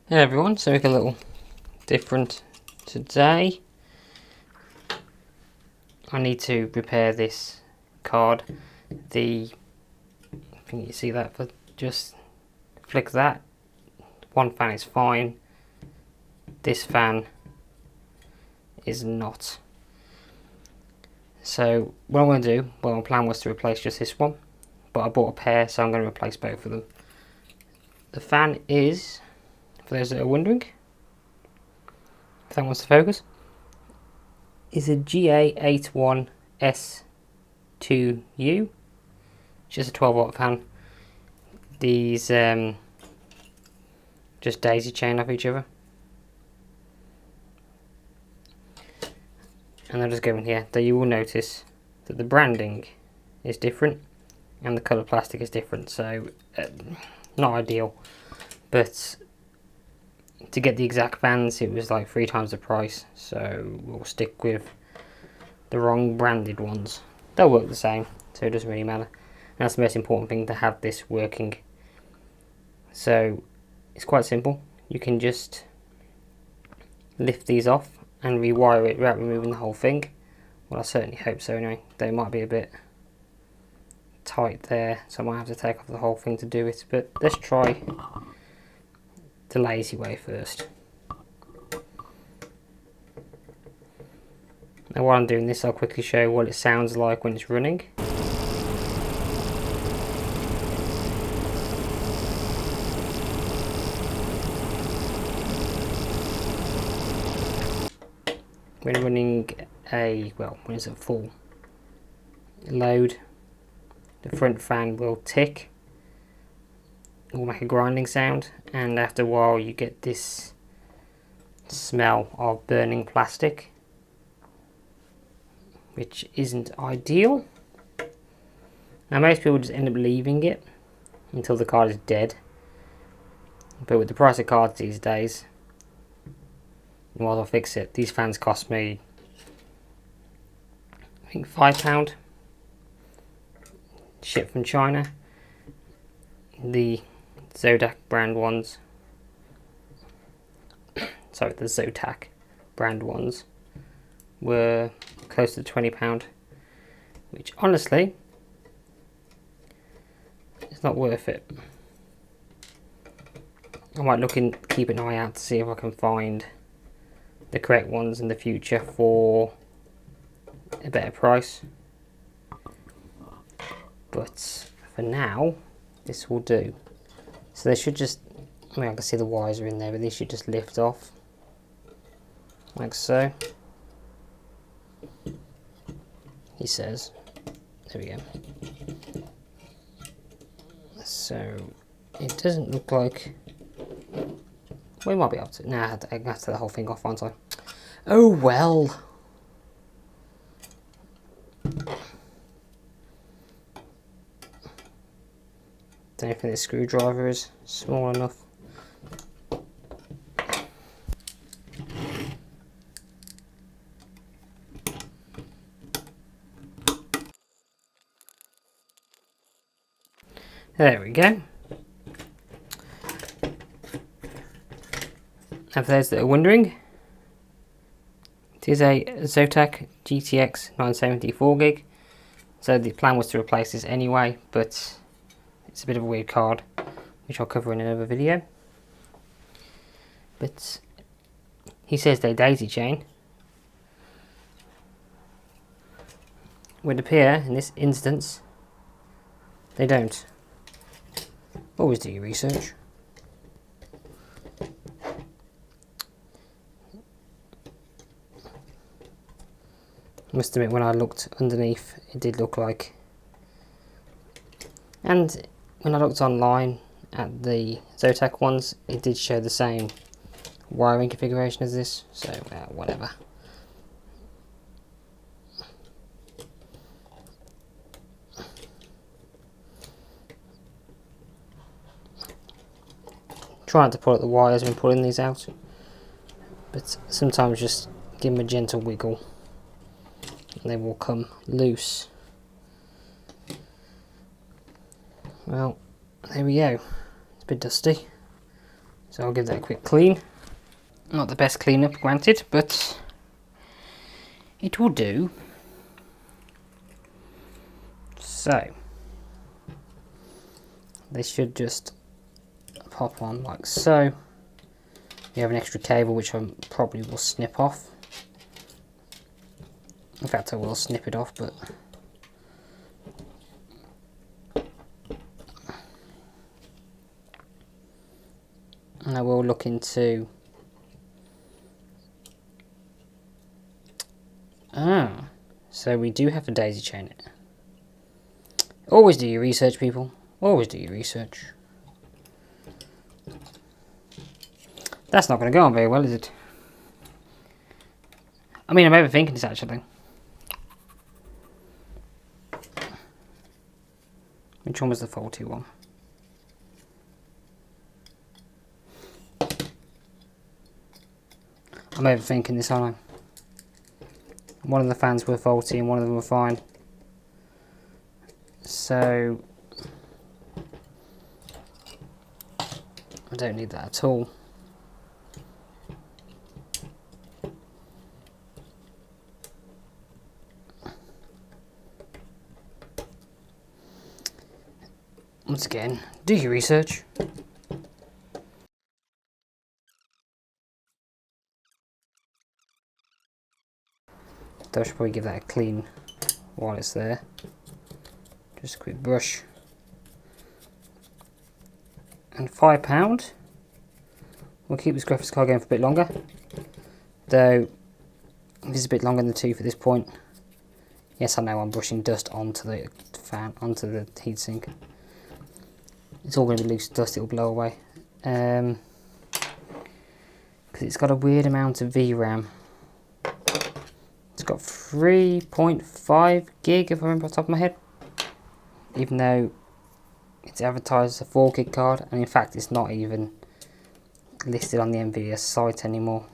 Hey everyone, so make a little different today. I need to repair this card. I think you see that, but just flick that. One fan is fine. This fan is not. So what I'm going to do, well, my plan was to replace just this one, but I bought a pair, so I'm going to replace both of them. The fan is, for those that are wondering, if that wants to focus, is a GA81S2U. Just a 12-watt fan. These just daisy chain off each other, and I'll just go in here. Though you will notice that the branding is different and the colour plastic is different, so not ideal. But to get the exact fans, it was like 3 times the price, so we'll stick with the wrong branded ones. They'll work the same, so it doesn't really matter. And that's the most important thing, to have this working. So it's quite simple. You can just lift these off and rewire it without removing the whole thing. Well, I certainly hope so anyway. They might be a bit tight there, so I might have to take off the whole thing to do it, but let's try the lazy way first. Now while I'm doing this, I'll quickly show you what it sounds like when it's running. When running when it's at full load, the front fan will tick, it will make a grinding sound, and after a while you get this smell of burning plastic, which isn't ideal. Now most people just end up leaving it until the card is dead, but with the price of cards these days, you might as well fix it. These fans cost me, I think, £5, shipped from China. The Zotac brand ones, sorry, the Zotac brand ones were close to £20, which honestly is not worth it. I might keep an eye out to see if I can find the correct ones in the future for a better price, but for now this will do. So they should just, I can see the wires are in there, but these should just lift off like so. He says, there we go. So it doesn't look like, we might be able to. Nah, I have to take the whole thing off, aren't I? Oh well. Don't think the screwdriver is small enough. There we go. And for those that are wondering, it is a Zotac GTX 970 4GB. So the plan was to replace this anyway, but it's a bit of a weird card, which I'll cover in another video. But he says they daisy chain. Would appear in this instance they don't. Always do your research. I must admit, when I looked underneath, it did look like, and when I looked online at the Zotac ones, it did show the same wiring configuration as this, so whatever. Trying to pull out the wires when pulling these out, but sometimes just give them a gentle wiggle and they will come loose. Well, there we go. It's a bit dusty, So I'll give that a quick clean. Not the best cleanup, granted, but it will do. So this should just pop on like so. We have an extra cable which I probably will snip off. In fact, I will snip it off, but and I will look into so we do have to daisy chain it. Always do your research, people. Always do your research. That's not going to go on very well, is it? I mean, I'm overthinking this actually. Which one was the faulty one? I'm overthinking this, aren't I? One of the fans were faulty and one of them were fine. So I don't need that at all. Once again, do your research. I should probably give that a clean while it's there. Just a quick brush. And £5. We'll keep this graphics card going for a bit longer. Though, this is a bit longer than the tooth at this point. Yes, I know I'm brushing dust onto the fan, onto the heatsink. It's all going to be loose dust, it'll blow away. Because it's got a weird amount of VRAM. It's got 3.5 gig if I remember off the top of my head. Even though it's advertised as a 4 gig card, and in fact it's not even listed on the NVIDIA site anymore.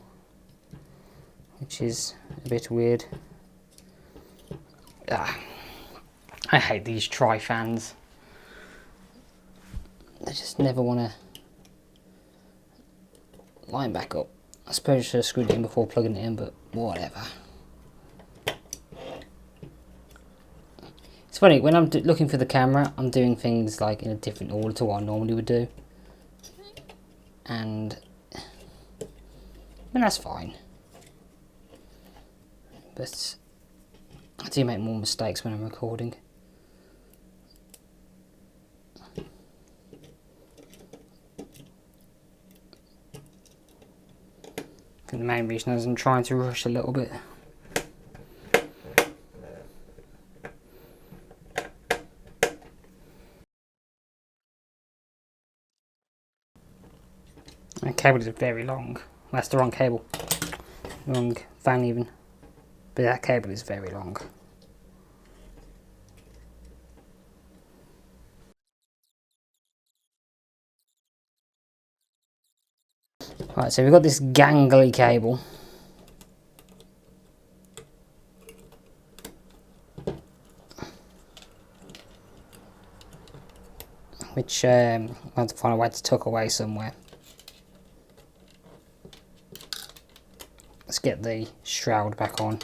Which is a bit weird. I hate these tri-fans. They just never want to line back up. I suppose I should have screwed it in before plugging it in, but whatever. It's funny, when I'm looking for the camera, I'm doing things like in a different order to what I normally would do. And I mean, that's fine. But I do make more mistakes when I'm recording. I think the main reason is I'm trying to rush a little bit. The cable is very long. That's the wrong cable. Wrong fan even. But that cable is very long. Right, so we've got this gangly cable. Which I have to find a way to tuck away somewhere. Let's get the shroud back on.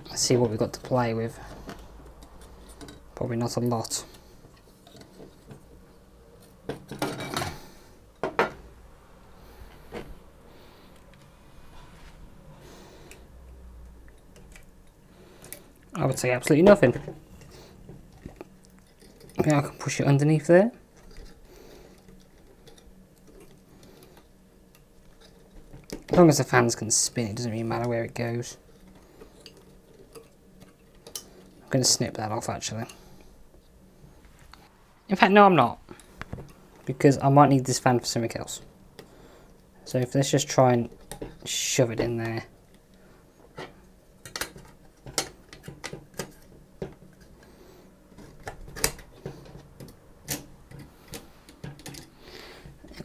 Let's see what we've got to play with. Probably not a lot. I would say absolutely nothing. Okay, I can push it underneath there. As long as the fans can spin, it doesn't really matter where it goes. I'm going to snip that off actually. In fact, no, I'm not. Because I might need this fan for something else. So if let's just try and shove it in there.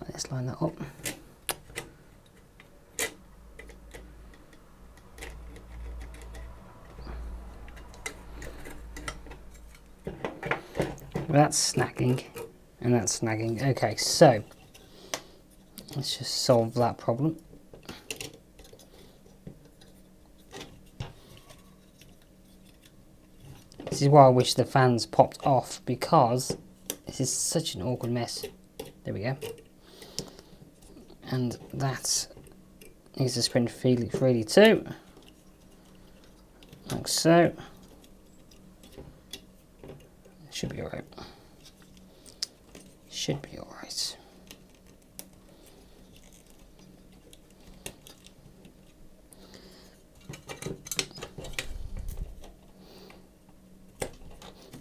Let's line that up. Well, that's snagging, and that's snagging. Okay, so let's just solve that problem. This is why I wish the fans popped off, because this is such an awkward mess. There we go. And that needs to spin freely too. Like so. Should be alright. Should be alright.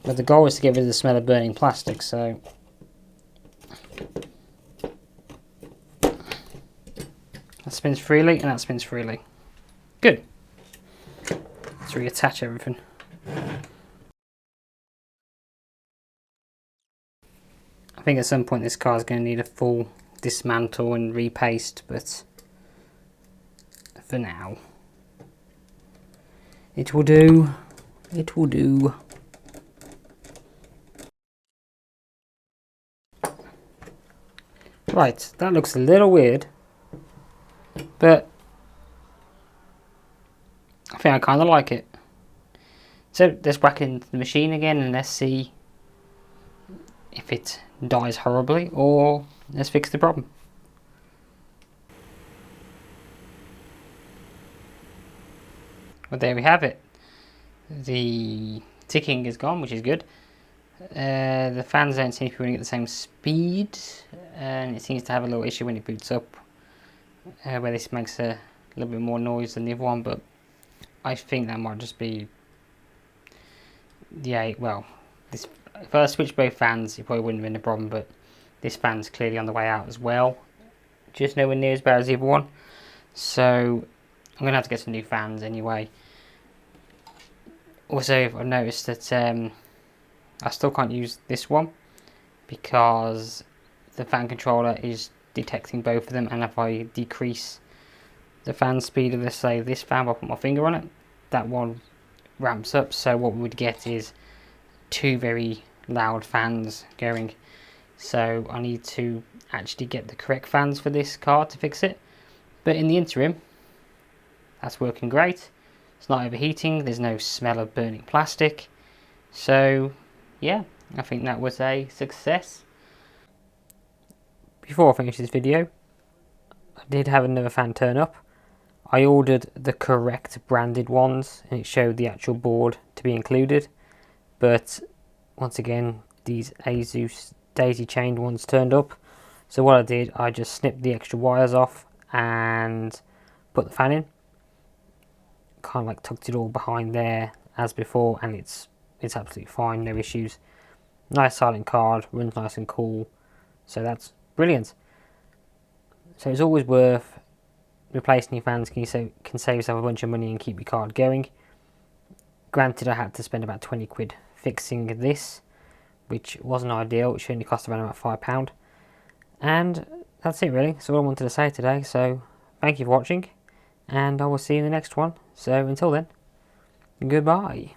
But the goal is to get rid of the smell of burning plastic, so that spins freely and that spins freely. Good. Let's reattach everything. I think at some point this car is going to need a full dismantle and repaste, but for now it will do. It will do. Right, that looks a little weird, but I think I kind of like it. So let's whack it into the machine again and let's see if it dies horribly, or let's fix the problem. Well, there we have it. The ticking is gone, which is good. The fans don't seem to be running at the same speed, and it seems to have a little issue when it boots up, where this makes a little bit more noise than the other one, but I think that might just be, yeah, well, this, if I switched both fans, it probably wouldn't have been a problem, but this fan's clearly on the way out as well, just nowhere near as bad as the other one, so I'm going to have to get some new fans anyway. Also, I've noticed that I still can't use this one because the fan controller is detecting both of them, and if I decrease the fan speed of, let's say, this fan, I'll put my finger on it, that one ramps up, so what we would get is two very loud fans going. So I need to actually get the correct fans for this car to fix it, but in the interim that's working great. It's not overheating, there's no smell of burning plastic, so yeah, I think that was a success. Before I finish this video, I did have another fan turn up. I ordered the correct branded ones and it showed the actual board to be included, but once again these Asus daisy chained ones turned up, so what I did, I just snipped the extra wires off and put the fan in, kind of like tucked it all behind there as before, and it's absolutely fine, no issues. Nice silent card, runs nice and cool, so that's brilliant. So it's always worth replacing your fans, can save yourself a bunch of money and keep your card going. Granted, I had to spend about 20 quid fixing this, which wasn't ideal. It should only cost around about £5. And that's it really, that's all I wanted to say today, so thank you for watching, and I will see you in the next one. So until then, goodbye.